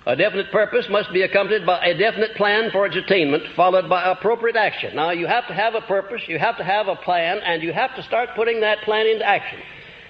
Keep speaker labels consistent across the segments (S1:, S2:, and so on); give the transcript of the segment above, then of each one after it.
S1: A definite purpose must be accompanied by a definite plan for its attainment, followed by appropriate action. Now, you have to have a purpose, you have to have a plan, and you have to start putting that plan into action.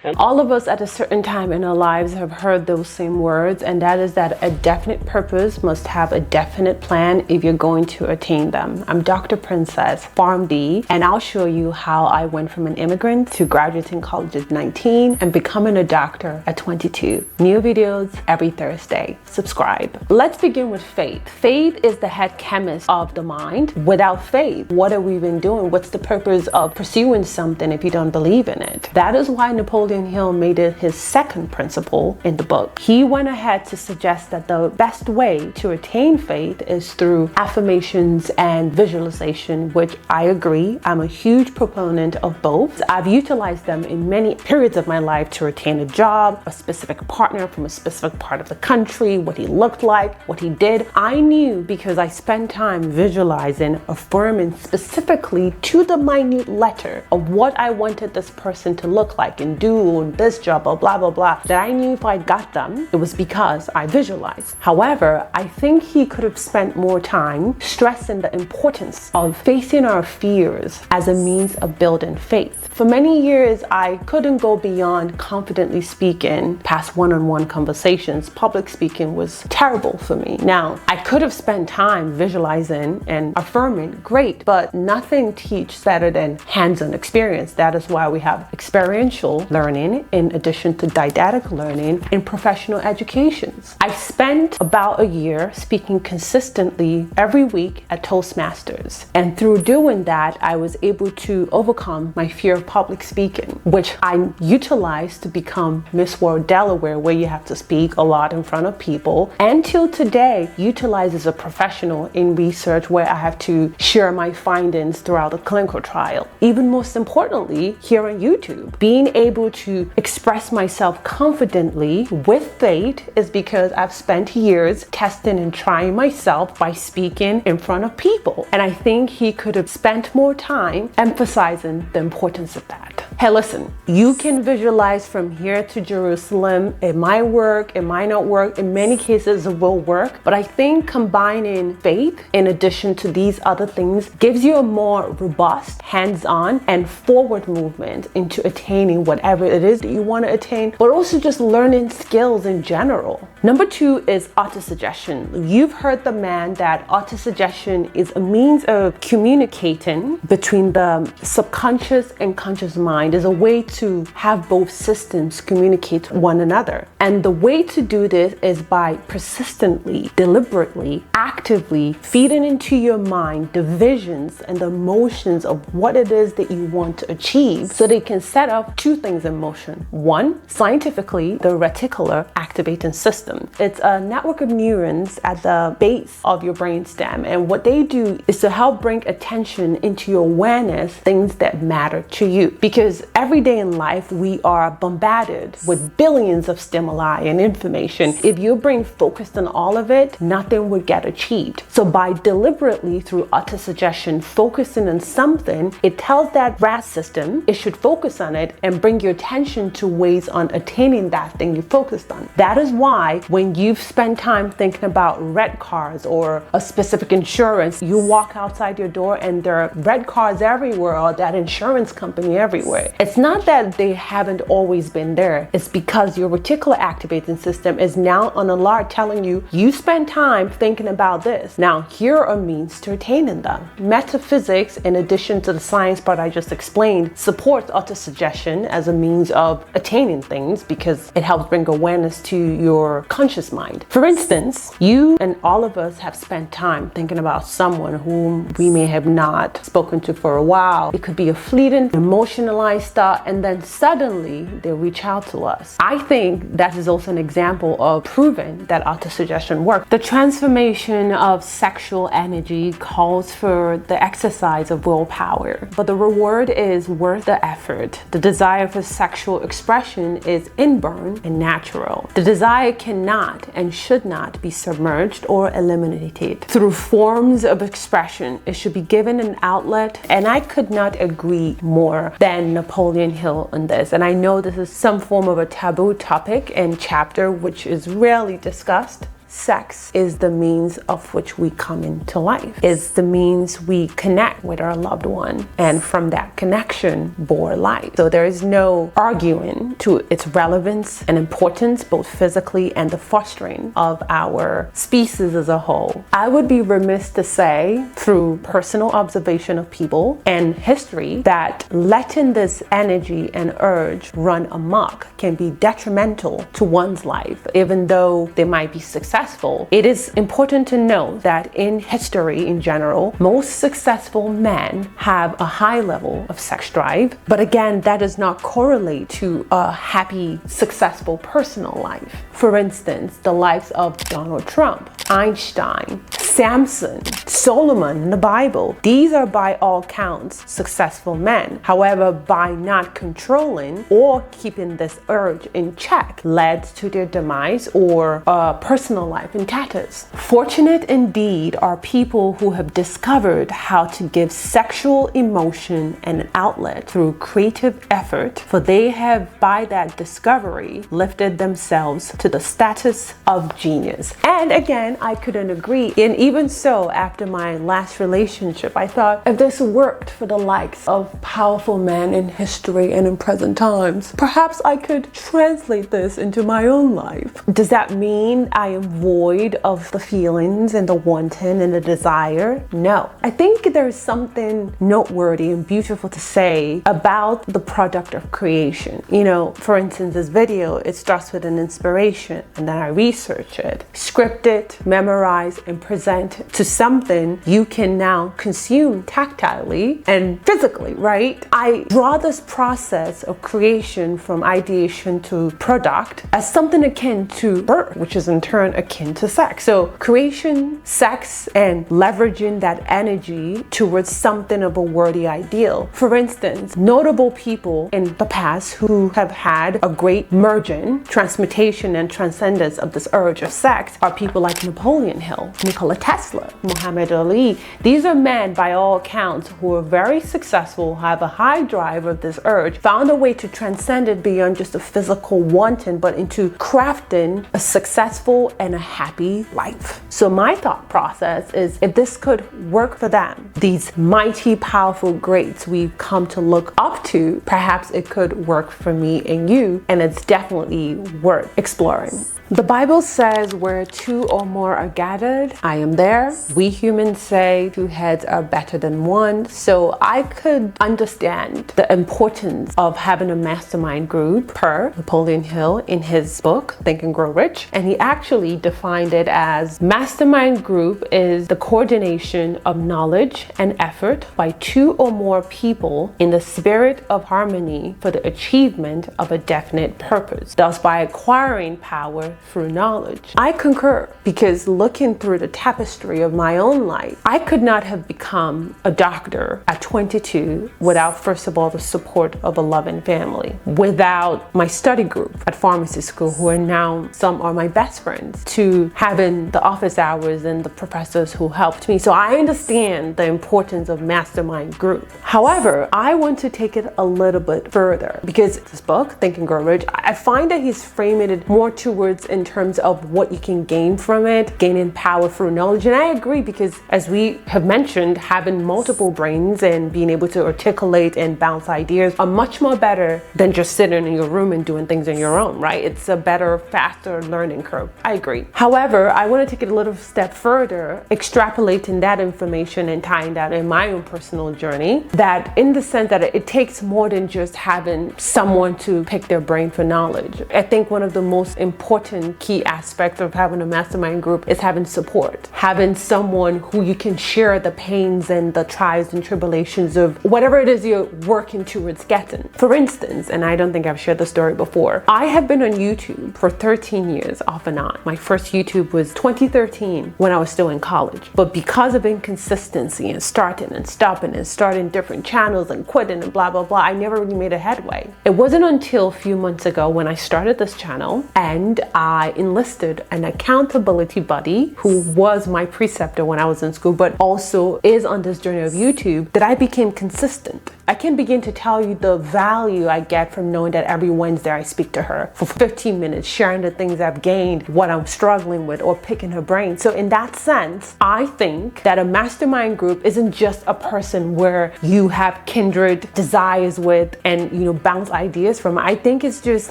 S2: And all of us at a certain time in our lives have heard those same words, and that is that a definite purpose must have a definite plan if you're going to attain them. I'm Dr. Princess, PharmD, and I'll show you how I went from an immigrant to graduating college at 19 and becoming a doctor at 22. New videos every Thursday. Subscribe. Let's begin with faith. Faith is the head chemist of the mind. Without faith, what are we even doing? What's the purpose of pursuing something if you don't believe in it? That is why Napoleon Hill made it his second principle in the book. He went ahead to suggest that the best way to attain faith is through affirmations and visualization, which I agree. I'm a huge proponent of both. I've utilized them in many periods of my life to attain a job, a specific partner from a specific part of the country, what he looked like, what he did. I knew because I spent time visualizing, affirming specifically to the minute letter of what I wanted this person to look like and do this job or blah blah blah, that I knew if I got them, it was because I visualized. However, I think he could have spent more time stressing the importance of facing our fears as a means of building faith. For many years, I couldn't go beyond confidently speaking past one-on-one conversations. Public speaking was terrible for me. Now, I could have spent time visualizing and affirming, great, but nothing teaches better than hands-on experience. That is why we have experiential learning in addition to didactic learning in professional educations. I spent about a year speaking consistently every week at Toastmasters. And through doing that, I was able to overcome my fear of public speaking, which I utilized to become Miss World Delaware, where you have to speak a lot in front of people. And till today, utilized as a professional in research where I have to share my findings throughout a clinical trial. Even most importantly, here on YouTube, being able to express myself confidently with faith is because I've spent years testing and trying myself by speaking in front of people. And I think he could have spent more time emphasizing the importance of that. Hey, listen, you can visualize from here to Jerusalem. It might work, it might not work. In many cases, it will work. But I think combining faith in addition to these other things gives you a more robust, hands-on, and forward movement into attaining whatever it is that you want to attain, but also just learning skills in general. Number 2 is autosuggestion. You've heard the man that autosuggestion is a means of communicating between the subconscious and conscious mind, is a way to have both systems communicate with one another. And the way to do this is by persistently, deliberately, actively feeding into your mind the visions and the emotions of what it is that you want to achieve, so they can set up 2 things in motion. 1, scientifically, the reticular activating system. It's a network of neurons at the base of your brainstem, and what they do is to help bring attention into your awareness, things that matter to you. Because every day in life, we are bombarded with billions of stimuli and information. If your brain focused on all of it, nothing would get achieved. So by deliberately, through autosuggestion, focusing on something, it tells that RAS system it should focus on it and bring your attention to ways on attaining that thing you focused on. That is why when you've spent time thinking about red cars or a specific insurance, you walk outside your door and there are red cars everywhere, or that insurance company everywhere. It's not that they haven't always been there. It's because your reticular activating system is now on alert, telling you, you spend time thinking about this. Now, here are means to attaining them. Metaphysics, in addition to the science part I just explained, supports autosuggestion as a means of attaining things because it helps bring awareness to your conscious mind. For instance, you and all of us have spent time thinking about someone whom we may have not spoken to for a while. It could be a fleeting, emotionalized thought, and then suddenly they reach out to us. I think that is also an example of proving that autosuggestion works. The transformation of sexual energy calls for the exercise of willpower, but the reward is worth the effort. The desire for sexual expression is inborn and natural. The desire cannot and should not be submerged or eliminated. Through forms of expression, it should be given an outlet, and I could not agree more than Napoleon Hill on this. And I know this is some form of a taboo topic and chapter which is rarely discussed. sex is the means of which we come into life. It's the means we connect with our loved one, and from that connection bore life. So there is no arguing to its relevance and importance, both physically and the fostering of our species as a whole. I would be remiss to say, through personal observation of people and history, that letting this energy and urge run amok can be detrimental to one's life. Even though they might be successful, it is important to know that in history in general, most successful men have a high level of sex drive. But again, that does not correlate to a happy, successful personal life. For instance, the likes of Donald Trump, Einstein, Samson, Solomon in the Bible. These are by all counts successful men. However, by not controlling or keeping this urge in check led to their demise or personal life in tatters. Fortunate indeed are people who have discovered how to give sexual emotion an outlet through creative effort, for they have by that discovery lifted themselves to the status of genius. And again, I couldn't agree. And even so, after my last relationship, I thought, if this worked for the likes of powerful men in history and in present times, perhaps I could translate this into my own life. Does that mean I am void of the feelings and the wanting and the desire? No. I think there's something noteworthy and beautiful to say about the product of creation. You know, for instance, this video, it starts with an inspiration, and then I research it, script it, memorize, and present it to something you can now consume tactilely and physically, right? I draw this process of creation from ideation to product as something akin to birth, which is in turn akin to sex. So creation, sex, and leveraging that energy towards something of a worthy ideal. For instance, notable people in the past who have had a great merging, transmutation, and transcendence of this urge of sex are people like Napoleon Hill, Nikola Tesla, Muhammad Ali. These are men, by all accounts, who are very successful, have a high drive of this urge, found a way to transcend it beyond just a physical wanting, but into crafting a successful and a happy life. So my thought process is, if this could work for them, these mighty, powerful greats we've come to look up to, perhaps it could work for me and you, and it's definitely worth exploring. The Bible says, where two or more are gathered, I am there. We humans say two heads are better than one. So I could understand the importance of having a mastermind group per Napoleon Hill in his book, Think and Grow Rich. And he actually defined it as mastermind group is the coordination of knowledge and effort by two or more people in the spirit of harmony for the achievement of a definite purpose, thus by acquiring power through knowledge. I concur, because looking through the tapestry of my own life, I could not have become a doctor at 22 without, first of all, the support of a loving family, without my study group at pharmacy school, who are now, some are my best friends, to having the office hours and the professors who helped me. So I understand the importance of mastermind group. However, I want to take it a little bit further, because this book, Think and Grow Rich, I find that he's framing it more towards in terms of what you can gain from it, gaining power through knowledge. And I agree, because as we have mentioned, having multiple brains and being able to articulate and bounce ideas are much more better than just sitting in your room and doing things on your own, right? It's a better, faster learning curve. I agree. However, I want to take it a little step further, extrapolating that information and tying that in my own personal journey, that in the sense that it takes more than just having someone to pick their brain for knowledge. I think one of the most important key aspects of having a mastermind group is having support, having someone who you can share the pains and the trials and tribulations of whatever it is you're working towards getting. For instance, and I don't think I've shared the story before, I have been on YouTube for 13 years off and on. My first YouTube was 2013 when I was still in college. But because of inconsistency and starting and stopping and starting different channels and quitting and blah, blah, blah, I never really made a headway. It wasn't until a few months ago when I started this channel and I enlisted an accountability buddy who was my preceptor when I was in school, but also is on this journey of YouTube, that I became consistent. I can begin to tell you the value I get from knowing that every Wednesday I speak to her for 15 minutes, sharing the things I've gained, what I'm struggling with, or picking her brain. So in that sense, I think that a mastermind group isn't just a person where you have kindred desires with and, bounce ideas from. I think it's just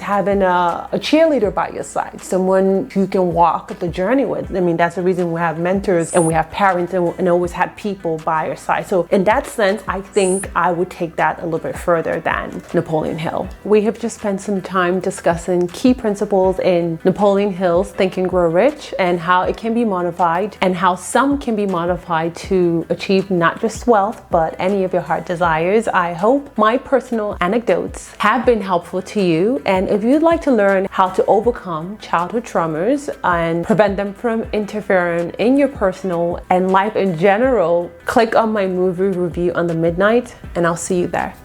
S2: having a cheerleader by your side, someone you can walk the journey with. I mean, that's the reason we have mentors and we have parents and always have people by your side. So in that sense, I think I would take that a little bit further than Napoleon Hill. We have just spent some time discussing key principles in Napoleon Hill's Think and Grow Rich and how it can be modified and how some can be modified to achieve not just wealth, but any of your heart desires. I hope my personal anecdotes have been helpful to you. And if you'd like to learn how to overcome childhood traumas and prevent them from interfering in your personal and life in general, click on my movie review on the midnight and I'll see you there.